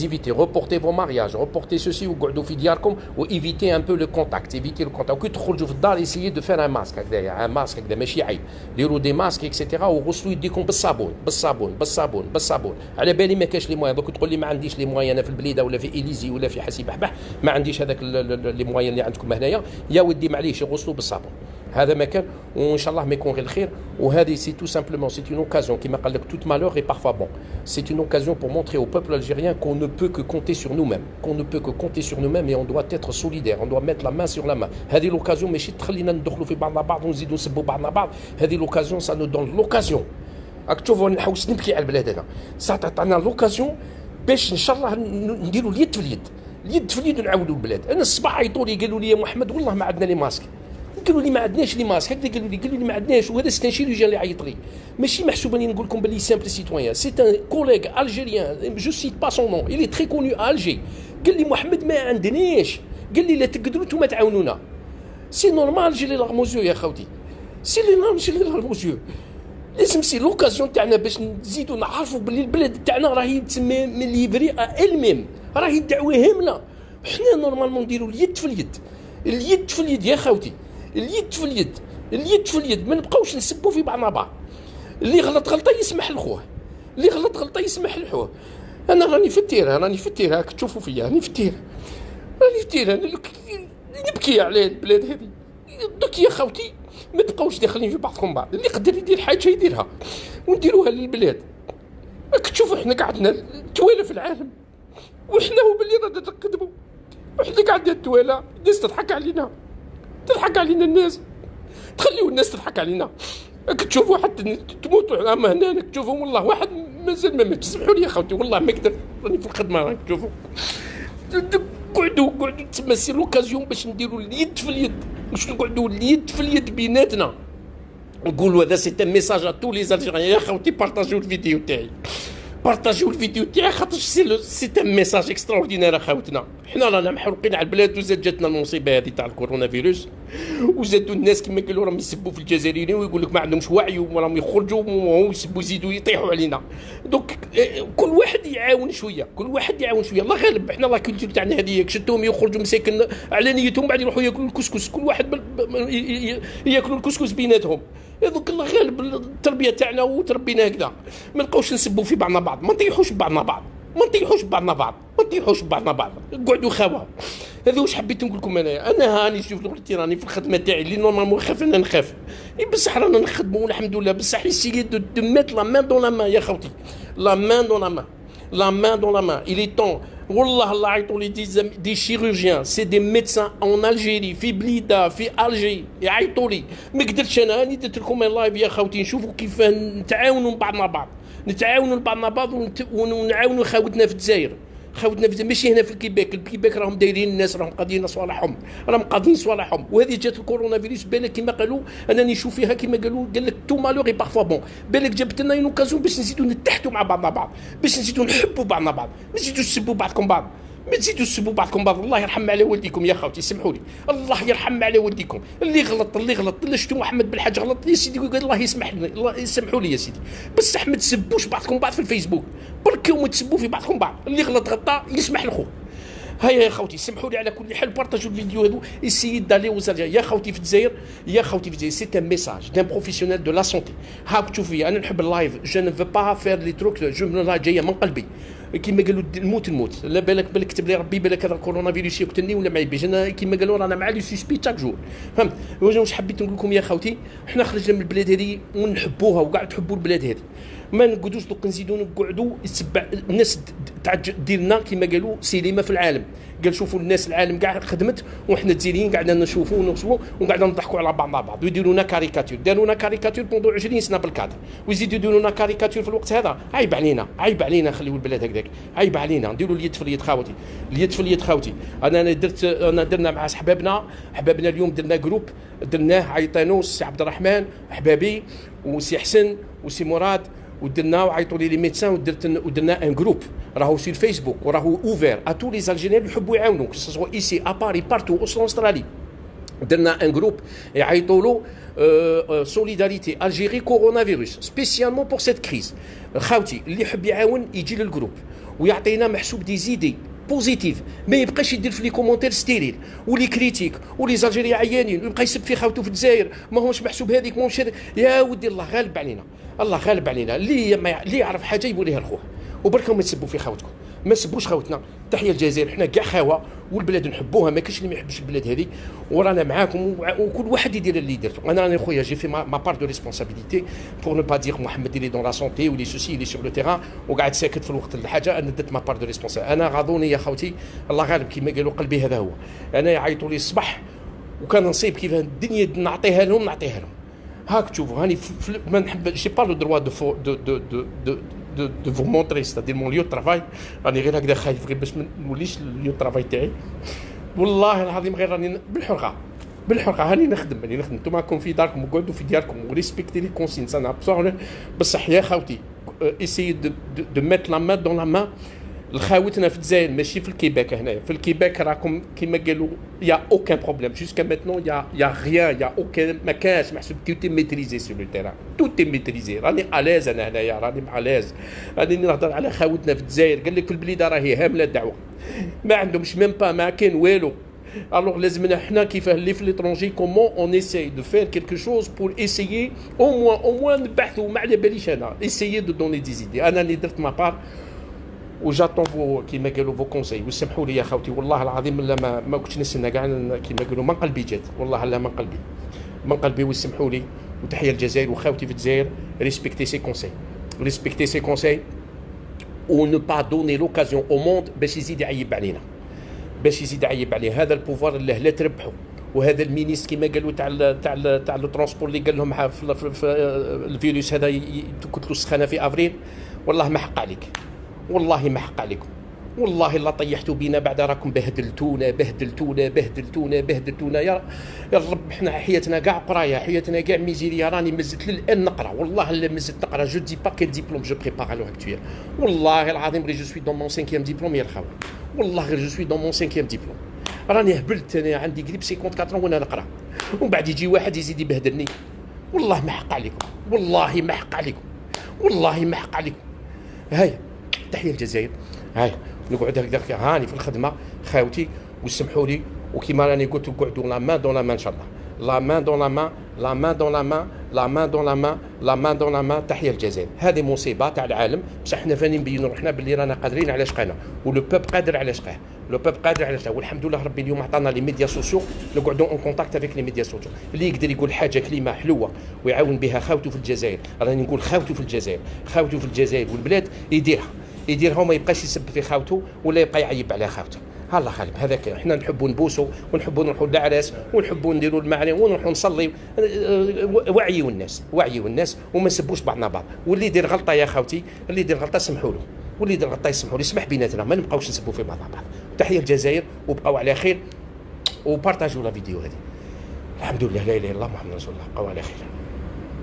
éviter, reportez vos mariages, reportez ceci وقعدوا في دياركم وإيفيتي un peu le contact, évitez le contact. وكي تخرجوا في الدار essayez de faire un masque هكذايا، un masque هكذا ماشي عيب، ديروا دي ماسك اكسيتيرا وغسلوا يديكم بالصابون بالصابون. على بالي ما كاش لي موان، دوك تقول لي ما عنديش لي موان انا في البليده ولا في إليزي ولا في حسي بحبح، ما عنديش هذاك لي موان اللي عندكم هنايا، يا ودي معليش غسلوا بالصابون. هذا ما كان، وان شاء الله ما يكون غير الخير. وهذه سي تو سامبلومون سي اون اوكازيون كيما قال لك توت مالور اي بارفوا بون، سي اون اوكازيون pour montrer au peuple algérien qu'on ne peut que compter sur nous-mêmes et on doit être solidaire, on doit mettre la main sur la main. هذه l'occasion ماشي تخلينا ندخلوا في بعضنا بعض ونزيدوا نسبوا بعضنا بعض، هذه l'occasion ça nous donne l'occasion. راك تشوفوا نحوس نبكي على البلاد هذا، ساعة تعطينا لوكازيون باش ان شاء الله نديروا اليد في اليد ونعاونوا البلاد. انا الصباح عيطوا لي قالوا لي يا محمد والله ما عندنا لي ماسك، قالوا لي ما عندناش لي ماسك هكذا، قالوا لي ما عندناش. وهذا سي ان شيروجيان اللي عيط لي، ماشي محسوب اني نقول لكم باللي سامبل سيتويان، سي ان كوليغ الجيريان جو سيت با سون نون الي تري كونو ا الجي، قال لي محمد ما عندناش، قال لي لا تقدروا نتوما تعاونونا. سي نورمال جي لي لارموزيو يا خوتي، سي لي نورمال جي لي لارموزيو. لازم سي لوكازيون تاعنا باش نزيدوا نعرفوا باللي البلاد تاعنا راهي تسمى من ليفري الميم، راهي الدعوه هامله. حنا نورمالمون نديروا اليد في اليد يا خوتي، اليد في اليد، ما نبقاوش نسبوا في بعضنا بعض. اللي غلط غلطه يسمح لخوه، اللي غلط غلطه يسمح لخوه. انا راني في التيره راك تشوفوا فيا، راني في التيره نبكي على البلاد هذه. دوك يا خوتي ما تبقاوش داخلين في بعضكم بعض، اللي يقدر يدير حاجه يديرها ونديروها للبلاد. راك تشوفوا احنا قعدنا توالة في العالم وحنا هو باللي رانا نقدموا، وحنا قعدنا التوالة، الناس تضحك علينا الناس، تخليو الناس تضحك علينا. راك تشوفوا حتى تموتوا اما هنا راك تشوفوا والله واحد مازال ما ماتش. سمحوا لي يا خوتي والله ما نقدر، راني في الخدمه. راك تشوفوا قعدوا تسمى سي لوكازيون باش نديروا اليد في اليد، باش نقعدوا اليد في اليد بيناتنا، نقولوا هذا سي ان ميساج ا تو لي زالجيريان. يا خوتي بارطاجيو الفيديو تاعي، خاطر سي ان ميساج اكستراوردينير اخوتنا. حنا رانا محروقين على البلاد، وزاد جاتنا المصيبه هذه تاع الكورونا فيروس، وزادوا الناس كما قالوا راهم يسبوا في الجزائريين ويقول لك ما عندهمش وعي وراهم يخرجوا ويسبوا يزيدوا يطيحوا علينا. دونك كل واحد يعاون شويه، الله غالب. حنا لا كولتور تاعنا هذه شدوهم يخرجوا مساكن على نيتهم، بعد يروحوا ياكلوا الكسكس، كل واحد ياكلوا الكسكس بيناتهم. هذوك الله غالب التربيه تاعنا وتربينا هكذا، ما نبقاوش نسبوا في بعضنا بعض، ما نطيحوش بعضنا بعض، قعدوا خاوه. هذا واش حبيت نقول لكم. انا هاني شوف قلت راني في الخدمه تاعي اللي نورمالمون خاف انا نخاف، بصح رانا نخدموا الحمد لله. بصح يسيي دو ميت لا مان دون لا مان يا خوتي، لا مان دون لا مان. il est temps. والله الله عيطوا لي دي شيروجيان، سي دي ميدسان اون الجيري، في بليده في الجي، يعيطوا لي. ما قدرتش انا راني درت لكم لايف يا خوتي، نشوفوا كيف نتعاونوا بعضنا بعض ونعاونوا خاوتنا في الجزائر، ماشي هنا في الكيباك راهم دايرين الناس، راهم قاضيين صوالحهم. وهذه جات الكورونا فيروس بالك كما قالوا، انا نشوف فيها كما قال لك تو مالوغي بارفوا بون، بالك جابت لنا اون اوكازيون باش نزيدوا نتحدوا مع بعضنا بعض، باش نزيدوا نحبوا بعضنا بعض، ما تزيدوش تسبوا بعضكم بعض. الله يرحم على والديكم يا خوتي، سمحوا لي، الله يرحم على والديكم. اللي غلط اللي شفتوا محمد بالحاج غلط يا سيدي، الله يسمح لنا، الله يسمحوا لي يا سيدي. بصح ما تسبوش بعضكم بعض في الفيسبوك، بركوا ما تسبوا في بعضكم بعض. اللي غلط غلطه يسمح لخوه. هيا يا خوتي سمحوا لي على كل حال، بارطاجوا الفيديو هذو، اسيي دالي وزارجا يا خوتي في الجزائر، سي ان ميساج دان بروفيسيونيل دو لا سونتي. هاك تشوفي انا نحب اللايف، جو نو فو با فير لي تروك، جو من جايه من قلبي كيما قالوا الموت. لا بالك كتب لي ربي بالك هذا الكورونا فيروس يقتلني ولا ما يبيش. انا كيما قالوا رانا مع لي سوسبي تاك جور، فهمت. واش حبيت نقول لكم يا خوتي، حنا خرجنا من البلاد هذه ونحبوها وقاعد تحبوا البلاد هذه، ما نقعدوش دوك نزيدوا نقعدوا يتبع الناس تاع ديالنا كيما قالوا سينما في العالم. قال شوفوا الناس العالم كاع خدمت وحنا الجزائريين قاعدين نشوفوا ونوصلوا وقاعدين نضحكوا على بعض ويديرونا كاريكاتور. دارونا كاريكاتور بوندو 20 سنه بالكادر، ويزيدوا يديرونا كاريكاتور في الوقت هذا. عيب علينا خليوا البلاد هكذاك، عيب علينا. نديروا اليد في اليد خاوتي، درنا مع حبابنا اليوم، درنا جروب، درناه عيطانو سي عبد الرحمن حبابي وسي حسن وسي مراد، ودرنا وعيطوا لي ميدسان، ودرنا ان جروب راهو في الفيسبوك وراهو اوفير ا تو لي زالجيريان اللي يحبوا يعاونوا، سواء ايسي ا باري بارتو او استرالي. درنا ان جروب يعيطوا له سوليداريتي الجيري كورونا فيروس سبيسيالمون بور سيت كريز. خاوتي اللي يحب يعاون يجي للجروب، ويعطينا محسوب دي زيدي بوزيتيف، ما يبقاش يدير في لي كومونتير ستيريل ولي كريتيك ولي زالجيري عيانين ويبقى يسب في خاوته في الجزائر ما هوش محسوب هذيك ماهوش يا ودي الله غالب علينا، الله غالب علينا. اللي يعرف حاجه يقول لها لخوه وبركم ما تسبوا في خاوتكم، ما تسبوش خاوتنا. تحيه الجزائر، حنا كاع خاوه والبلاد نحبوها، ما كاينش اللي ما يحبش البلاد هذه، ورانا معاكم وكل واحد يدير اللي يديرته. انا راني خويا جي في ما بار دو ريسبونسابيلتي بور نو با دير محمد اللي دون لا سونتي ولي سوسي اللي سور لو تيران وقاعد ساكت في الوقت الحاجه. انا درت ما بار دو ريسبونسابيلتي. انا غاضوني يا خوتي الله غالب كيما قالوا قلبي هذا هو. انا يعيطوا لي الصباح وكان نصيب كيف الدنيا نعطيها لهم هاك تشوفوا هاني ما نحب جي با لو دروا دو فو مونتري ستادير مون ليو ترافاي. راني غير هكذا خايف غير باش ما نوليش الليو ترافاي تاعي. والله العظيم غير راني بالحرقه هاني نخدم نتوما راكم في داركم وقعدوا في دياركم وريسبكتي لي كونسينس. انا بصح يا خاوتي اسيي دو ميت لا مان دون لا مان لخاوتنا في الجزائر ماشي في الكيباك. هنايا في الكيباك راكم كيما قالوا يا اوكان بروبليم جوسكا ماتنون يا غيان يا اوكان ما كانش محسوب توتي ميتريزي سور لو تيران توتي ميتريزي. راني الاز انا هنايا راني الاز راني نهضر على خاوتنا في الجزائر. قال لك في البليده راهي هامله الدعوه ما عندهمش ميم با ما كاين والو. Alors لازمنا حنا كيف اللي في ليترونجي كومون اون اساي دو فير كيلكو شوز بور اسايي او موان نبحثوا ما على باليش انا اسايي دو دوني دي زيدي. انا اللي درت ما بار وجاتون فو كيما قالوا فو كونساي. وسمحوا لي يا خوتي والله العظيم لا ما كنتش نستنى كاع كيما قالوا من قلبي جات والله لا من قلبي وسمحوا لي. وتحيه الجزائر وخاوتي في الجزائر ريسبكتي سي كونساي و نو با دوني لوكازيون او موند باش يزيد يعيب علينا هذا البوفوار اللي لا تربحوا. وهذا المينيست كما قالوا تاع الترونسبور اللي قال لهم في الفيروس هذا تقتلوا السخانه في افريل. والله ما حق عليك، والله ما حق عليكم، والله لا طيحتوا بينا بعد راكم بهدلتونا يا رب. حنا حياتنا كاع قرايه، حياتنا كاع ميزيريا. راني مزت للان نقرا والله لا مزت نقرا. جو دي با كيل ديبلوم جو بريبار ا لو اكتويل. والله العظيم غير جو سوي دون مون 5 ديبلوم يا الخاوه. والله غير جو سوي دون مون 5 ديبلوم. راني هبلت انا عندي قريب 54 وانا نقرا ومن بعد يجي واحد يزيد يبهدلني. والله ما حق عليكم، والله ما حق عليكم. هاي تحيه الجزائر. هاي نقعد هكذا هاني في الخدمه خاوتي وسمحوا لي. وكيما راني قلت نقعدوا لا مان دون لا مان ان شاء الله. لا مان دون لا مان تحيه الجزائر. هذه مصيبه تاع العالم بصح حنا فاني نبينوا روحنا باللي رانا قادرين على شقانا ولو بوب قادر على شقاه. والحمد لله ربي اليوم عطانا لي ميديا سوسيو نقعدوا اون كونتاكت افيك لي ميديا سوسيو. اللي يقدر يقول حاجه كلمه حلوه ويعاون بها خاوته في الجزائر. راني نقول خاوته في الجزائر والبلاد يديرها وما يبقاش يسب في خاوته ولا يبقى يعيب على خاوته. الله غالب هذاك. حنا نحبوا نبوسوا ونحبوا نروحوا للعراس ونحبوا نديروا المعاني ونروحوا نصلي. وعيوا الناس وما نسبوش بعضنا بعض. واللي يدير غلطه يا خاوتي اللي يدير غلطه سمحوا له يسمح بيناتنا ما نبقاوش نسبوا في بعضنا بعض. تحيه الجزائر وبقاو على خير وبارطاجوا لا فيديو هذه. الحمد لله لا اله الا الله محمد رسول الله. بقاو على خير.